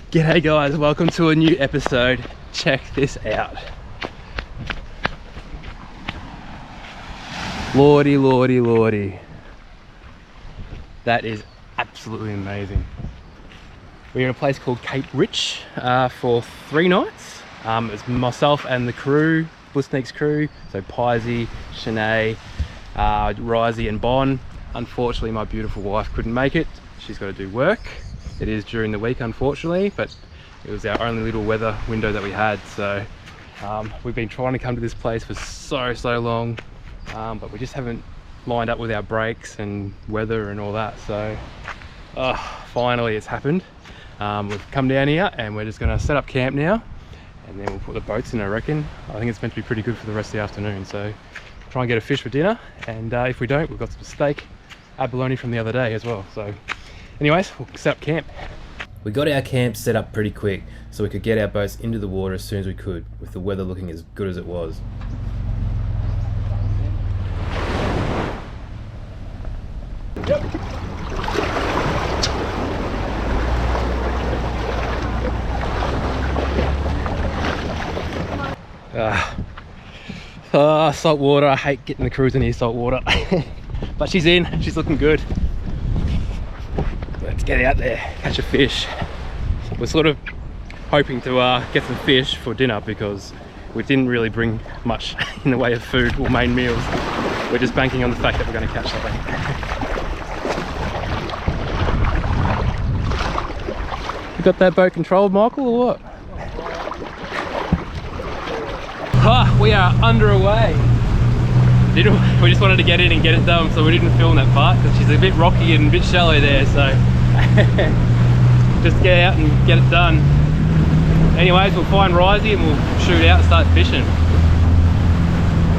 G'day guys, welcome to a new episode. Check this out. Lordy, lordy, lordy. That is absolutely amazing. We're in a place called Cape Rich for 3 nights. It's myself and the crew, BlissNiques crew, so Piesy, Shenae, Risey and Bonnie. Unfortunately, my beautiful wife couldn't make it. She's got to do work. It is during the week, unfortunately, but it was our only little weather window that we had. So we've been trying to come to this place for so long, but we just haven't lined up with our brakes and weather and all that. So finally it's happened. We've come down here and we're just going to set up camp now, and then we'll put the boats in, I reckon. I think it's meant to be pretty good for the rest of the afternoon. So try and get a fish for dinner, and if we don't, we've got some steak, abalone from the other day as well. So anyways, we'll set up camp. We got our camp set up pretty quick so we could get our boats into the water as soon as we could, with the weather looking as good as it was. Yep. Salt water. I hate getting the cruise in here, salt water. But she's in, she's looking good. Let's get out there, catch a fish. We're sort of hoping to get some fish for dinner because we didn't really bring much in the way of food or main meals. We're just banking on the fact that we're going to catch something. You got that boat controlled, Michael, or what? We are underway. We just wanted to get in and get it done, so we didn't film that part because she's a bit rocky and a bit shallow there, so just get out and get it done. Anyways, we'll find Risey and we'll shoot out and start fishing.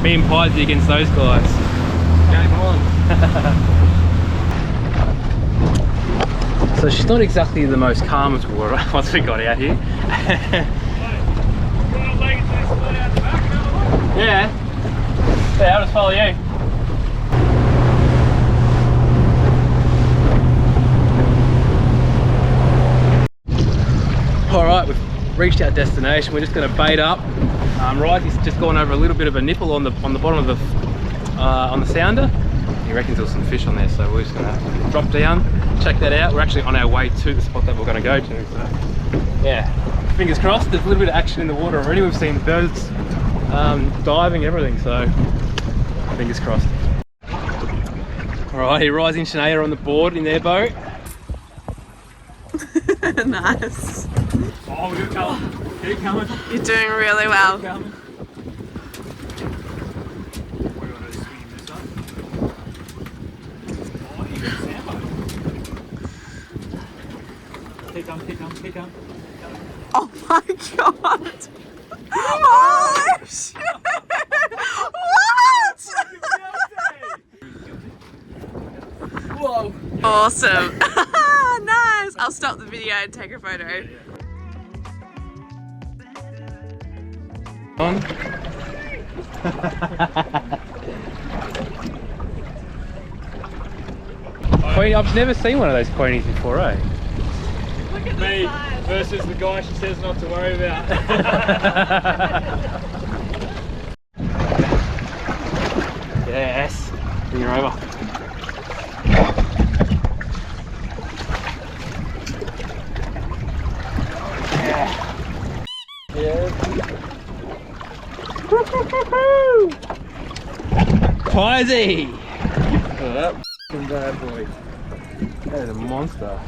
Me and Piesy against those guys. Game on. So she's not exactly the most calmest water once we got out here. Yeah. Yeah, I'll just follow you. Alright, we've reached our destination. We're just going to bait up. Risey's just gone over a little bit of a nipple on the bottom of the on the sounder. He reckons there's some fish on there, so we're just going to drop down, check that out. We're actually on our way to the spot that we're going to go to. So yeah, fingers crossed. There's a little bit of action in the water already. We've seen birds diving, everything, so fingers crossed. Alright, Risey and Shenae are on the board in their boat. Nice. Oh, good colour. Keep coming. You're doing really well. Keep coming. Keep coming. Oh my god. Holy shit! What? Whoa! Awesome. Nice. I'll stop the video and take a photo. On. I've never seen one of those queenies before, eh? Look at Me the size. versus the guy she says not to worry about. Yes. Bring her over. Yeah. Piesy! Look at that bad boy. That is a monster.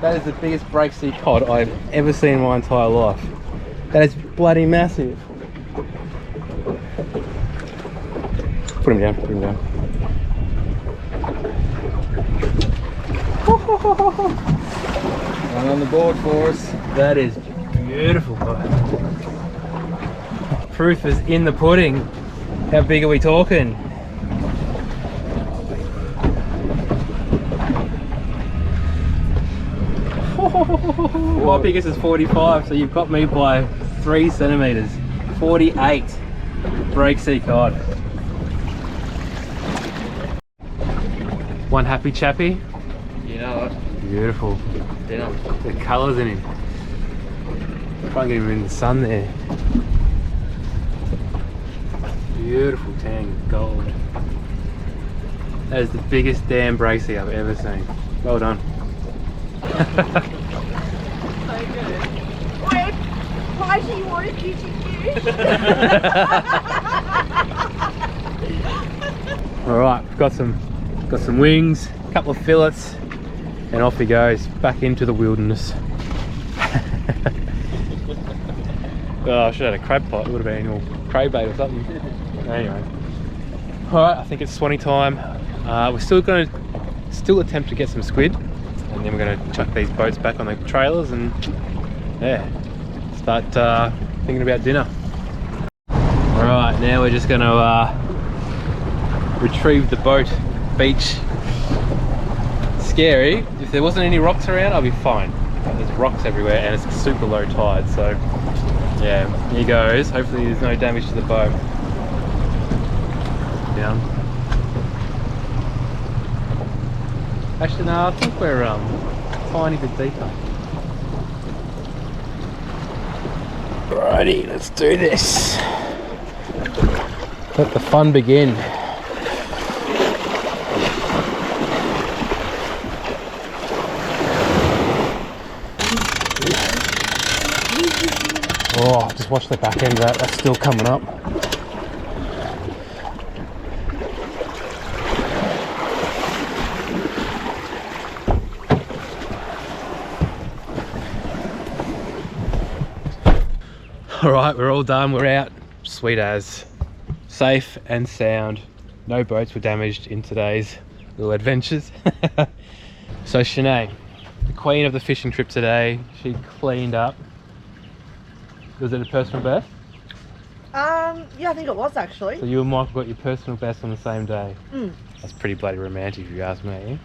That is the biggest break sea cod I've ever seen in my entire life. That is bloody massive. Put him down, put him down. One on the board for us. That is beautiful, guys. Proof is in the pudding. How big are we talking? My biggest is 45, so you've got me by 3 centimeters. 48 break sea cod. One happy chappy. You know it. Beautiful. dinner. The colours in him. Try and get him in the sun there. Beautiful tan gold. That is the biggest damn bracey I've ever seen. Well done. Wait, Piesy, you want a juicy fish? Alright, got some wings, a couple of fillets, and off he goes, back into the wilderness. Oh, I should have had a crab pot, it would have been all crab bait or something. Anyway. Alright, I think it's swanny time. We're still going to attempt to get some squid, and then we're going to chuck these boats back on the trailers and yeah, start thinking about dinner. Alright, now we're just going to retrieve the boat. Beach. Scary. If there wasn't any rocks around, I'd be fine. But there's rocks everywhere and it's super low tide, so yeah, here goes. Hopefully there's no damage to the boat. Down. Actually no, I think we're a tiny bit deeper. Alrighty, let's do this. Let the fun begin. Oh, just watch the back end of that, that's still coming up. Alright, we're all done, we're out. Sweet as. Safe and sound. No boats were damaged in today's little adventures. So Shenae, the queen of the fishing trip today, she cleaned up. Was it a personal best? Yeah, I think it was actually. So you and Michael got your personal best on the same day? Mm. That's pretty bloody romantic if you ask me.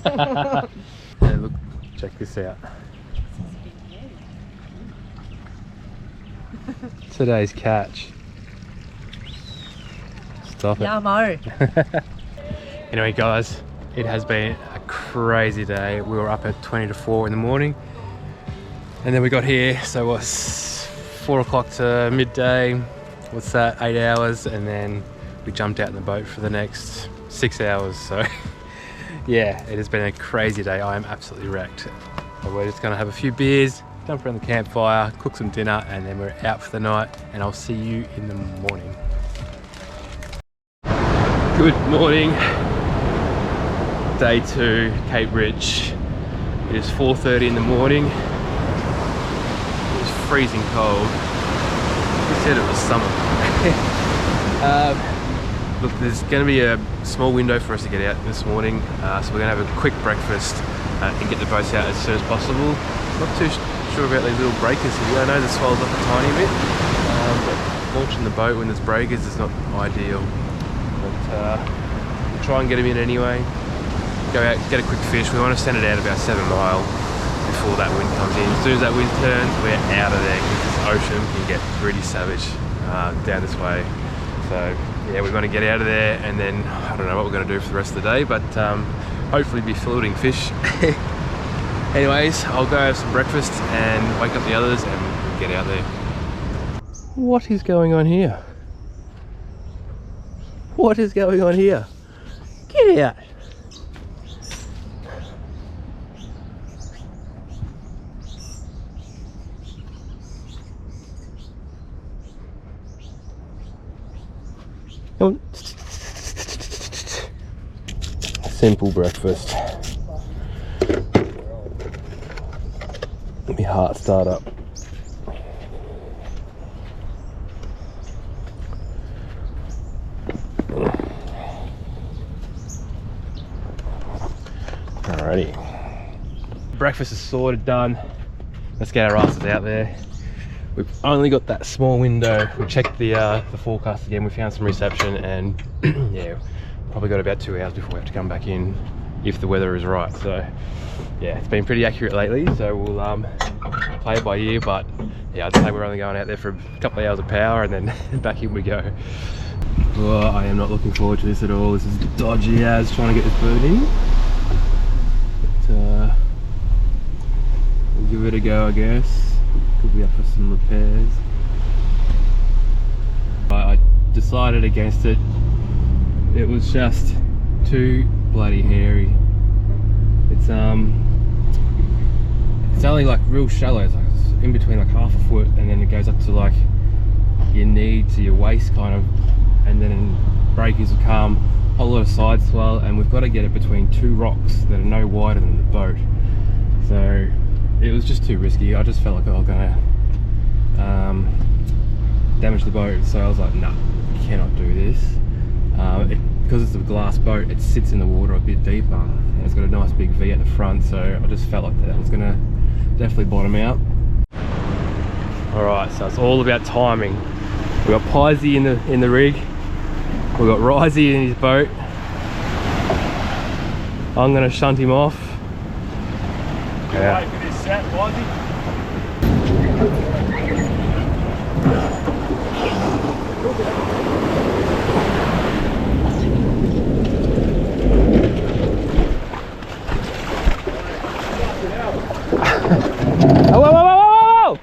Hey, look, check this out. Today's catch. Stop it. Yummo. Anyway guys, it has been a crazy day. We were up at 20 to 4 in the morning. And then we got here, so it was 4 o'clock to midday. What's that, 8 hours, and then we jumped out in the boat for the next 6 hours. So yeah, it has been a crazy day. I am absolutely wrecked. So we're just gonna have a few beers, jump around the campfire, cook some dinner, and then we're out for the night, and I'll see you in the morning. Good morning. Day 2, Cape Rich. It is 4:30 in the morning. Freezing cold. We said it was summer. Look, there's going to be a small window for us to get out this morning, so we're going to have a quick breakfast and get the boats out as soon as possible. Not too sure about these little breakers here. I know the swells up a tiny bit, but launching the boat when there's breakers is not ideal. But we'll try and get them in anyway. Go out, get a quick fish. We want to send it out about 7 mile before that wind comes in. As soon as that wind turns, we're out of there because this ocean can get pretty savage down this way. So yeah, we want to get out of there, and then I don't know what we're going to do for the rest of the day, but hopefully be filleting fish. Anyways, I'll go have some breakfast and wake up the others and we'll get out there. What is going on here? What is going on here? Get out! Simple breakfast. Let me heart start up. Alrighty. Breakfast is sorted, done. Let's get our asses out there. We've only got that small window. We checked the forecast again. We found some reception, and yeah, probably got about 2 hours before we have to come back in if the weather is right. So yeah, it's been pretty accurate lately, so we'll play it by ear. But yeah, I'd say we're only going out there for a couple of hours of power, and then back in we go. Oh, I am not looking forward to this at all. This is dodgy as trying to get this bird in. But, give it a go, I guess. Could be up for some repairs. I decided against it. It was just too bloody hairy. It's only like real shallow. It's like in between like half a foot, and then it goes up to like your knee to your waist kind of, and then breakers will come, a whole lot of side swell, and we've got to get it between two rocks that are no wider than the boat. So it was just too risky. I just felt like I was gonna damage the boat, so I was like, nah, cannot do this. Because it's a glass boat, it sits in the water a bit deeper, and it's got a nice big V at the front, so I just felt like that was gonna definitely bottom out. Alright, so it's all about timing. We've got Piesy in the rig, we've got Risey in his boat. I'm gonna shunt him off. Yeah. Wait for this set, Piesy. Oh, whoa, whoa, whoa, whoa, whoa!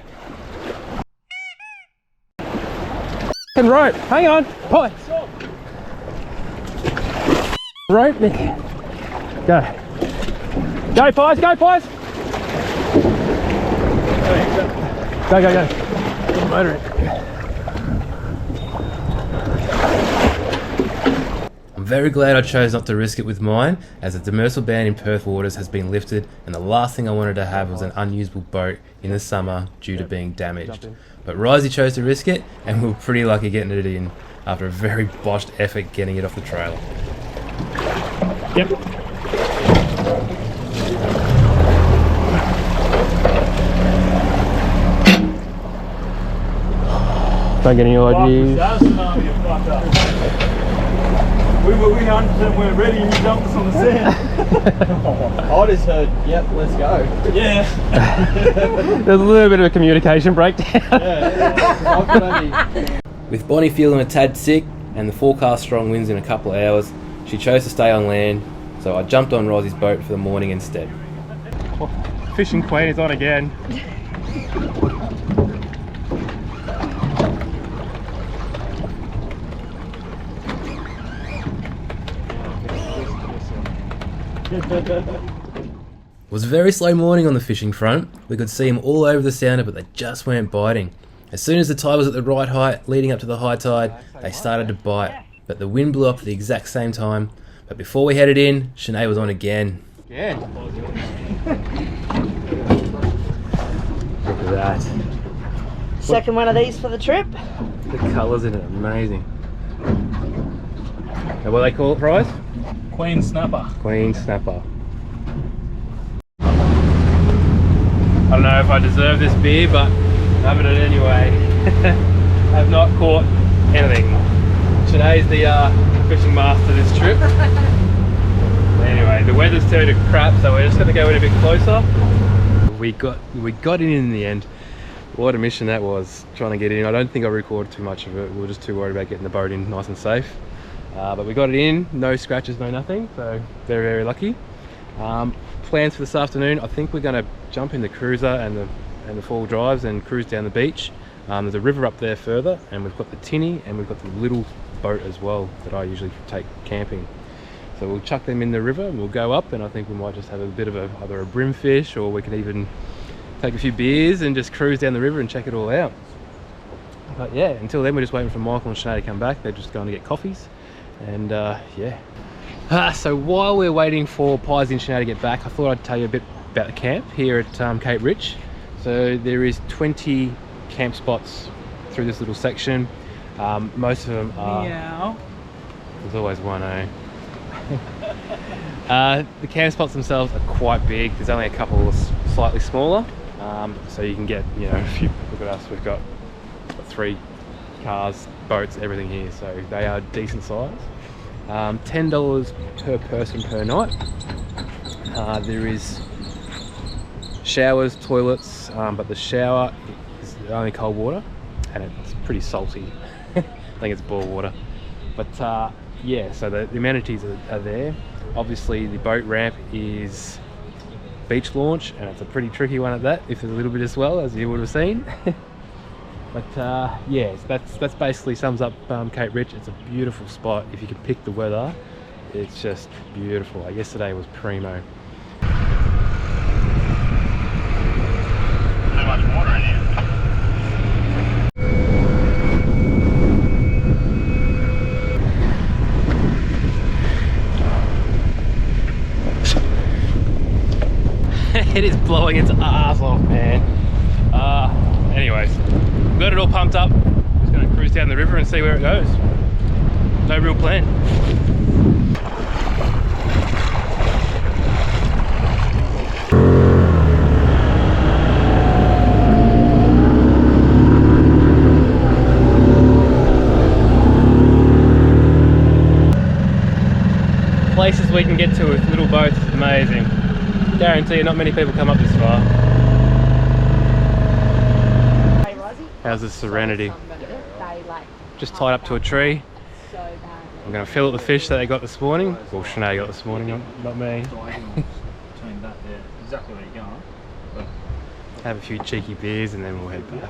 And rope, hang on, Pie. Rope, Nick. Go. Go, Pies, go, Pies! Go, go, go. Motor it. I'm very glad I chose not to risk it with mine, as the demersal ban in Perth waters has been lifted, and the last thing I wanted to have was an unusable boat in the summer due to being damaged. But Risey chose to risk it, and we were pretty lucky getting it in after a very botched effort getting it off the trailer. Yep. Don't get any ideas. We 100% weren't ready and you dumped us on the sand. I just heard, yep, let's go. Yeah. There's a little bit of a communication breakdown. With Bonnie feeling a tad sick and the forecast strong winds in a couple of hours, she chose to stay on land, so I jumped on Risey's boat for the morning instead. Fishing Queen is on again. It was a very slow morning on the fishing front. We could see them all over the sounder, but they just weren't biting. As soon as the tide was at the right height, leading up to the high tide, they started to bite, but the wind blew up at the exact same time. But before we headed in, Shenae was on again. Yeah. Look at that. Second one of these for the trip. The colours in it, amazing. Now what do they call it, Price? Queen snapper. Queen snapper. I don't know if I deserve this beer, but I'm having it anyway. I've not caught anything. Shenae's the fishing master this trip. Anyway, the weather's turned to crap, so we're just going to go in a bit closer. We got in the end. What a mission that was, trying to get in. I don't think I recorded too much of it. We were just too worried about getting the boat in nice and safe. But we got it in, no scratches, no nothing, so very, very lucky. Plans for this afternoon, I think we're going to jump in the cruiser and the four-wheel drives and cruise down the beach. There's a river up there further, and we've got the tinny and we've got the little boat as well that I usually take camping. So we'll chuck them in the river and we'll go up, and I think we might just have a bit of either a brim fish, or we can even take a few beers and just cruise down the river and check it all out. But yeah, until then we're just waiting for Michael and Shenae to come back. They're just going to get coffees, and yeah. So while we're waiting for Piesy and Shenae to get back, I thought I'd tell you a bit about the camp here at Cape Rich. So there is 20 camp spots through this little section. Most of them are... Meow. There's always one, eh? The camp spots themselves are quite big. There's only a couple slightly smaller. So you can get, you know, if you look at us, we've got 3 cars, boats, everything here. So they are decent size. $10 per person per night. There is showers, toilets, but the shower is only cold water and it's pretty salty. I think it's boil water. But yeah, so the amenities are there. Obviously the boat ramp is beach launch, and it's a pretty tricky one at that, if there's a little bit of swell, as you would have seen. But yeah, that's basically sums up Cape Rich. It's a beautiful spot if you can pick the weather. It's just beautiful. Like yesterday was primo. Too much water in here. It is blowing its ass off, man. Anyways, got it all pumped up. Just gonna cruise down the river and see where it goes. No real plan. Places we can get to with little boats is amazing. Guarantee you not many people come up this far. How's the Serenity? Just tied up to a tree. I'm going to fill up the fish that they got this morning. Well, Shenae got this morning, not me. Between that there, exactly where you're going. But Have a few cheeky beers and then we'll head back.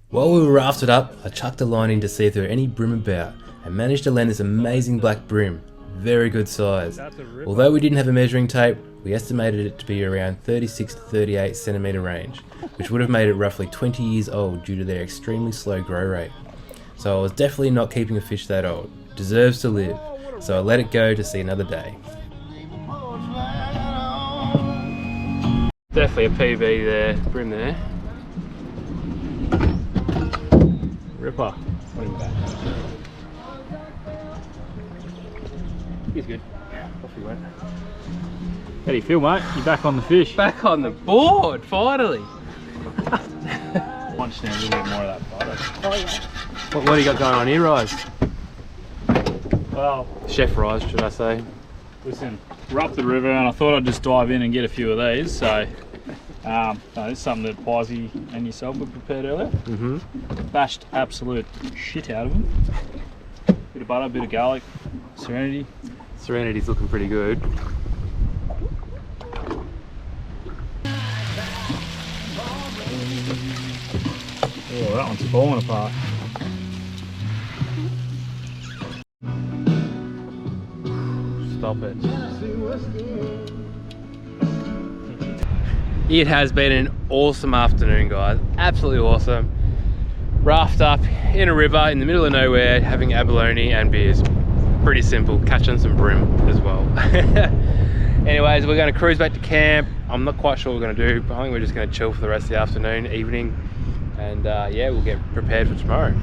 While we were rafted up, I chucked a line in to see if there were any bream about and managed to land this amazing black bream. Very good size. Although we didn't have a measuring tape, we estimated it to be around 36 to 38 centimetre range, which would have made it roughly 20 years old due to their extremely slow grow rate. So I was definitely not keeping a fish that old. Deserves to live. So I let it go to see another day. Definitely a PB there, bream there. Ripper. Put him back. He's good. Off he went. how do you feel, mate? You're back on the fish. Back on the board, finally. Want to a little bit more of that butter. What do you got going on here, Rise? Well, Chef Rise, should I say? listen, we're up the river and I thought I'd just dive in and get a few of these. So, no, this is something that Piesy and yourself were prepared earlier. Mm-hmm. Bashed absolute shit out of them. Bit of butter, bit of garlic, Serenity. Serenity's looking pretty good. Oh, that one's falling apart. Stop it. It has been an awesome afternoon, guys. Absolutely awesome. Raft up in a river in the middle of nowhere, having abalone and beers. Pretty simple. Catching some bream as well. Anyways, we're going to cruise back to camp. I'm not quite sure what we're going to do, but I think we're just going to chill for the rest of the afternoon, evening, and yeah, we'll get prepared for tomorrow.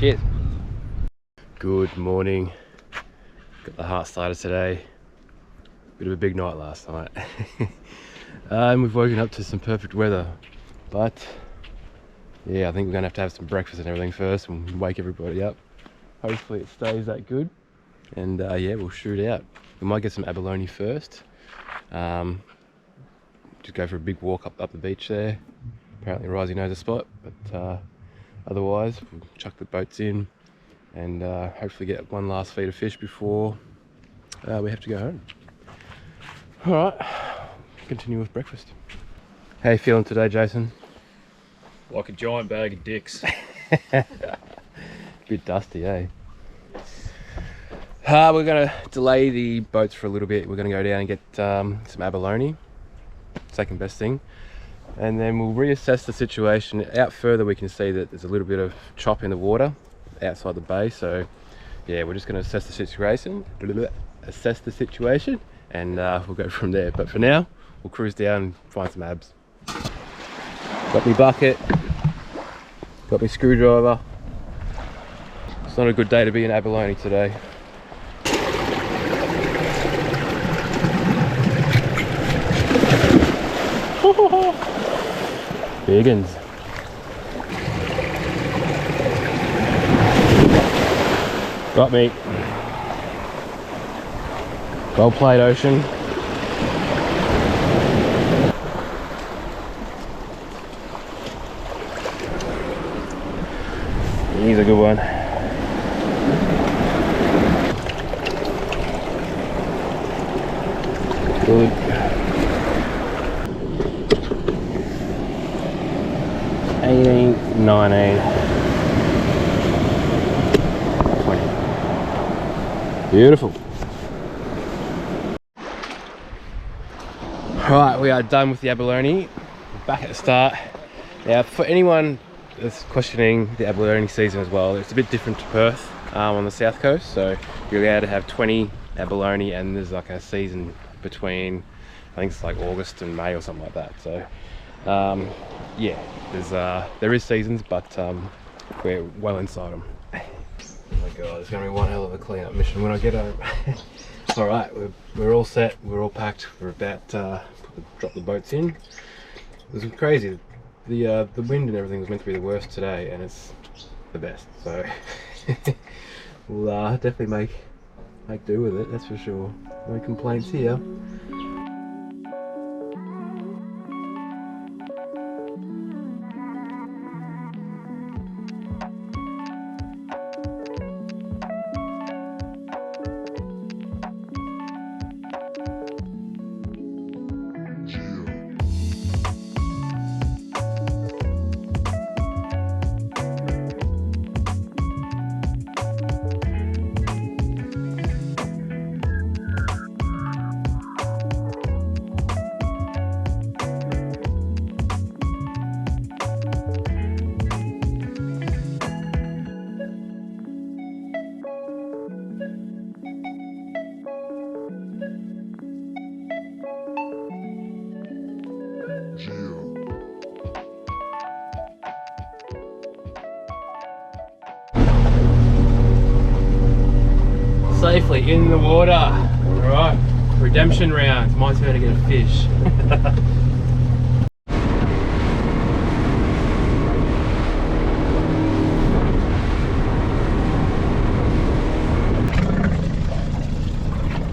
Cheers. Good morning. Got the heart started today. Bit of a big night last night. And we've woken up to some perfect weather, but yeah, I think we're gonna have some breakfast and everything first and wake everybody up. Hopefully it stays that good, and yeah, we'll shoot out. We might get some abalone first. Just go for a big walk up the beach there. Apparently Risey knows a spot, but otherwise we'll chuck the boats in and hopefully get one last feed of fish before we have to go home. All right, continue with breakfast. How you feeling today, Jason? Like a giant bag of dicks. Bit dusty, eh? We're gonna delay the boats for a little bit. We're gonna go down and get some abalone, second best thing, and then we'll reassess the situation. Out further we can see that there's a little bit of chop in the water outside the bay, so yeah, we're just gonna assess the situation, and we'll go from there. But for now, we'll cruise down and find some abs. Got me bucket, got me screwdriver. It's not a good day to be in abalone today. Biggins. Got me. Well played, Ocean. He's a good one. Good. 18, 19, 20. Beautiful. Alright, we are done with the abalone. Back at the start. Now, for anyone that's questioning the abalone season as well, it's a bit different to Perth on the south coast. So you're allowed to have 20 abalone, and there's like a season between, I think it's like August and May or something like that. So yeah, there is seasons, but we're well inside them. Oh my god, it's gonna be one hell of a cleanup mission when I get home. All right, we're all set, we're all packed, we're about to drop the boats in. It was crazy. The wind and everything was meant to be the worst today, and it's the best. So we'll definitely make do with it. That's for sure. No complaints here. Safely in the water. Alright, redemption round. My turn to get a fish.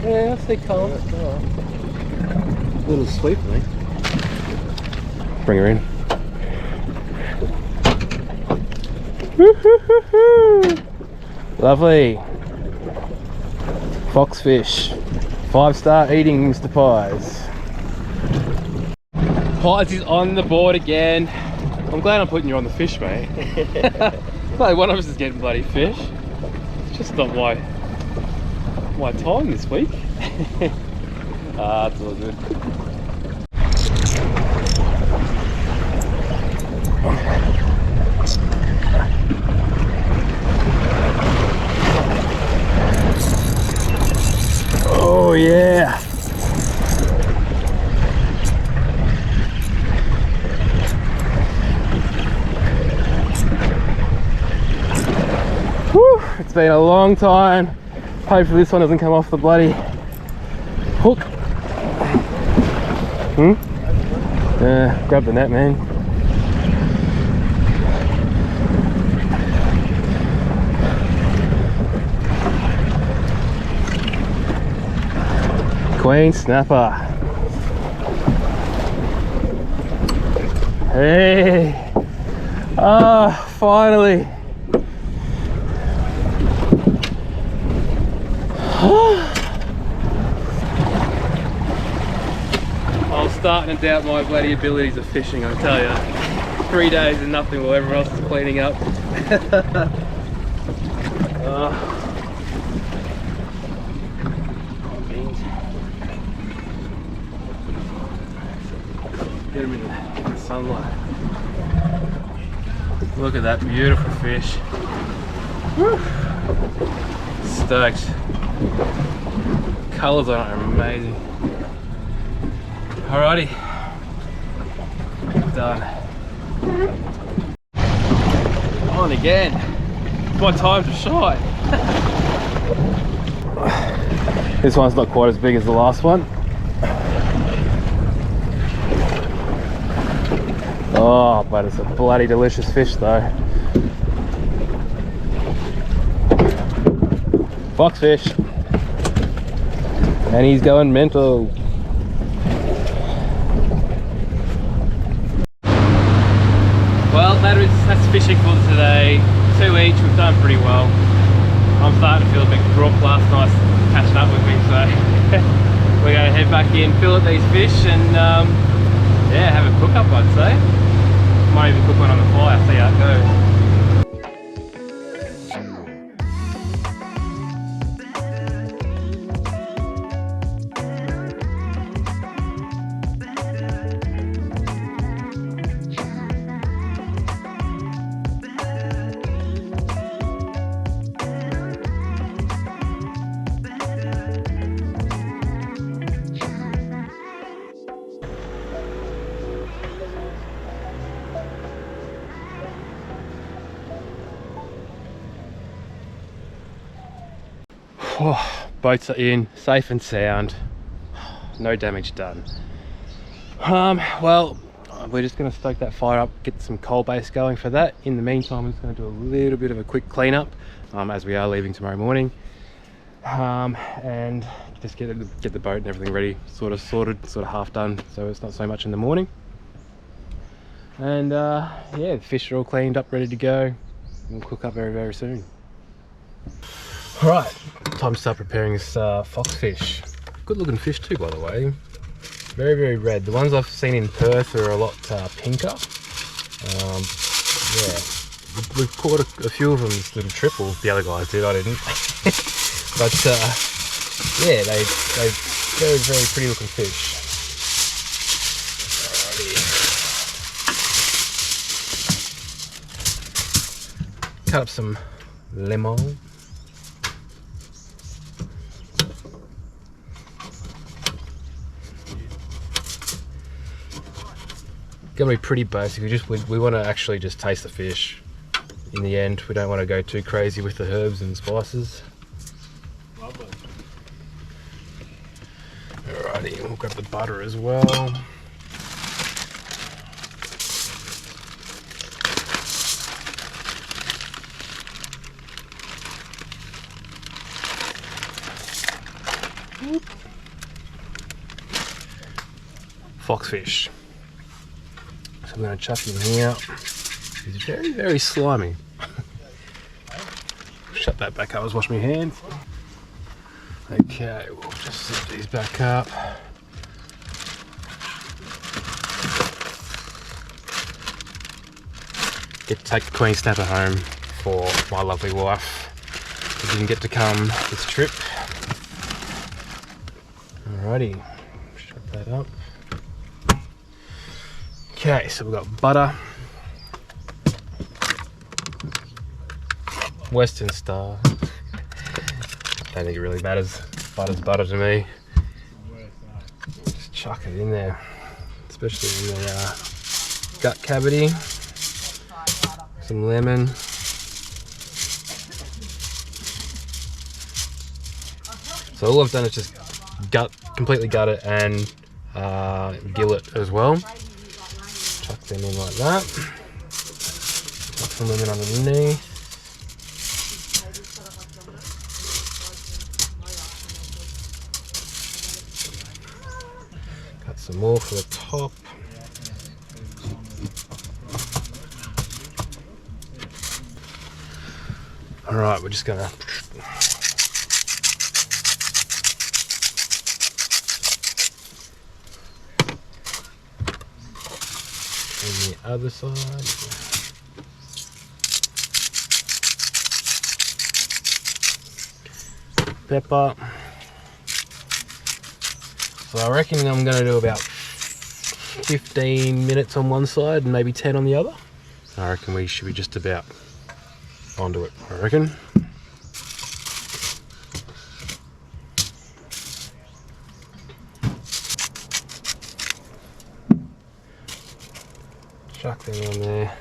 Yeah, I see Colin. Little sweep, mate. Bring her in. Lovely. Foxfish. 5-star eating, Mr. Pies. Pies is on the board again. I'm glad I'm putting you on the fish, mate. Like one of us is getting bloody fish. It's just not my time this week. It's all good. Oh yeah. Whew, it's been a long time. Hopefully this one doesn't come off the bloody hook. Grab the net, man. Queen snapper. Hey. Ah, finally. I was starting to doubt my bloody abilities of fishing, I tell you. 3 days and nothing while everyone else is cleaning up. Get them in the sunlight. Look at that beautiful fish. Woo. Stoked. Colours on it are amazing. Alrighty. Done. On again. It's my time to shine. This one's not quite as big as the last one. Oh, but it's a bloody delicious fish though. Foxfish. And he's going mental. Well, that's fishing for today. 2 each, we've done pretty well. I'm starting to feel a bit crook. Last night's catching up with me, so we're going to head back in, fillet these fish, and yeah, have a cook up, I'd say. Might even cook one on the fire. Boats are in, safe and sound, no damage done. Well, we're just going to stoke that fire up, get some coal base going for that. In the meantime, I'm just going to do a little bit of a quick cleanup as we are leaving tomorrow morning, and just get the boat and everything ready, sort of sorted, sort of half done, so it's not so much in the morning. And yeah, the fish are all cleaned up, ready to go. We'll cook up very, very soon. All right, time to start preparing this foxfish. Good looking fish too, by the way. Very, very red. The ones I've seen in Perth are a lot pinker. Yeah, we've caught a few of them this little trip. Well, the other guys did, I didn't. But yeah, they're very, very pretty looking fish. Alrighty. Cut up some lemon. Gonna be pretty basic. We want to actually just taste the fish in the end. We don't want to go too crazy with the herbs and spices. Lovely. Alrighty, we'll grab the butter as well. Foxfish. So I'm going to chuck him here. He's very, very slimy. Shut that back up, I was washing my hands. Okay, we'll just set these back up. Get to take the Queen Snapper home for my lovely wife, who didn't get to come this trip. Alrighty, shut that up. Okay, so we've got butter, Western Star. Don't think it really matters. Butter's butter to me. Just chuck it in there, especially in the gut cavity. Some lemon. So all I've done is just completely gut it and gill it as well. Chuck them in like that. Chuck some lemon underneath. Cut some more for the top. Alright, we're just gonna on the other side. Pepper. So I reckon I'm going to do about 15 minutes on one side and maybe 10 on the other. I reckon we should be just about onto it, I reckon. Chuck them on there.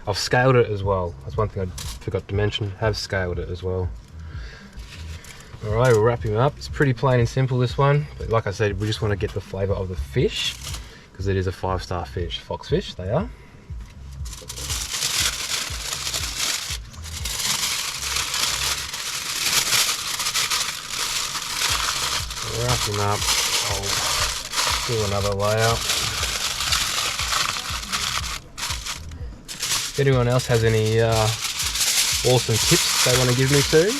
I've scaled it as well. That's one thing I forgot to mention. Have scaled it as well. Alright, we'll wrap him up. It's pretty plain and simple, this one. But like I said, we just want to get the flavour of the fish, because it is a 5-star fish. Foxfish, they are. Wrap him up. I'll do another layer. If anyone else has any awesome tips they want to give me too,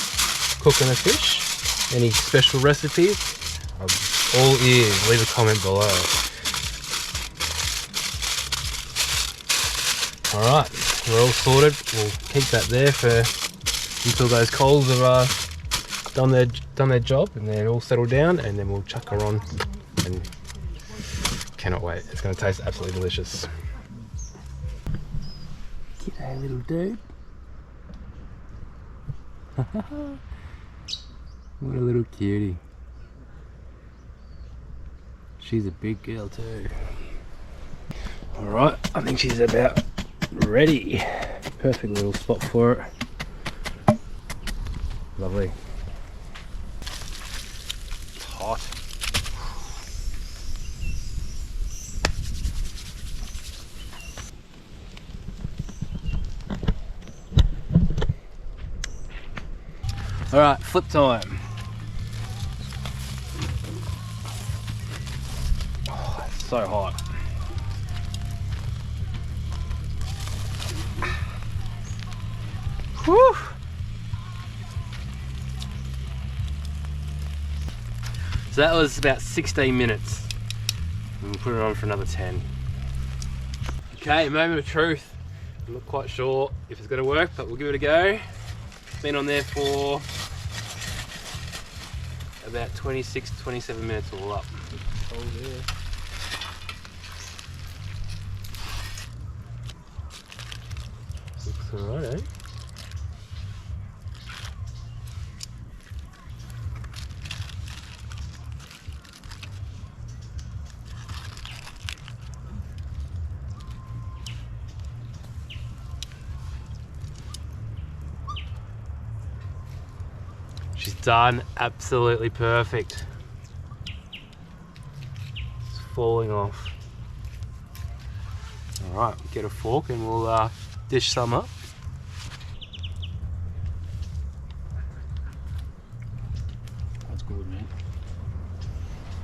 cooking a fish, any special recipes, I'm all ears. Leave a comment below. Alright, we're all sorted. We'll keep that there until those coals have done their job and they're all settled down, and then we'll chuck her on, and cannot wait. It's going to taste absolutely delicious. G'day, little dude. What a little cutie. She's a big girl too. Alright, I think she's about ready. Perfect little spot for it. Lovely. hot. Alright, flip time. Oh, it's so hot. Whew. So that was about 16 minutes. And we'll put it on for another 10. Okay, moment of truth. I'm not quite sure if it's going to work, but we'll give it a go. It's been on there for about 26, 27 minutes all up. Oh yeah. Looks alright, eh? She's done absolutely perfect. It's falling off. Alright, get a fork and we'll dish some up. That's good, man.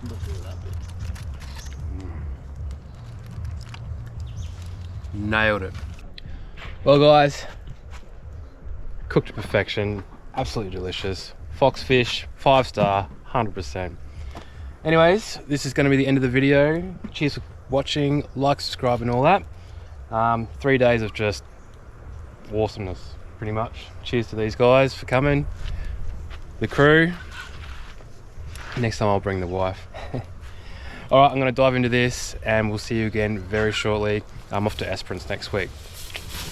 Look at that bit. Nailed it. Well guys, cooked to perfection, absolutely delicious. Foxfish, 5-star, 100%. Anyways, this is going to be the end of the video. Cheers for watching, like, subscribe and all that. 3 days of just awesomeness, pretty much. Cheers to these guys for coming, the crew. Next time I'll bring the wife. Alright, I'm going to dive into this and we'll see you again very shortly. I'm off to Esperance next week.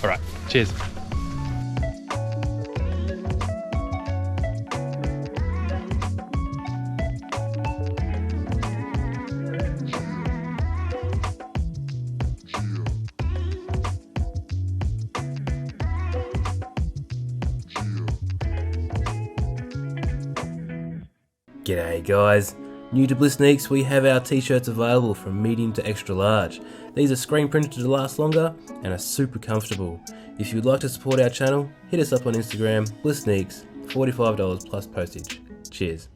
Alright, cheers. G'day guys, new to BlissNiques, we have our t-shirts available from medium to extra large. These are screen printed to last longer and are super comfortable. If you'd like to support our channel, hit us up on Instagram, BlissNiques, $45 plus postage. Cheers.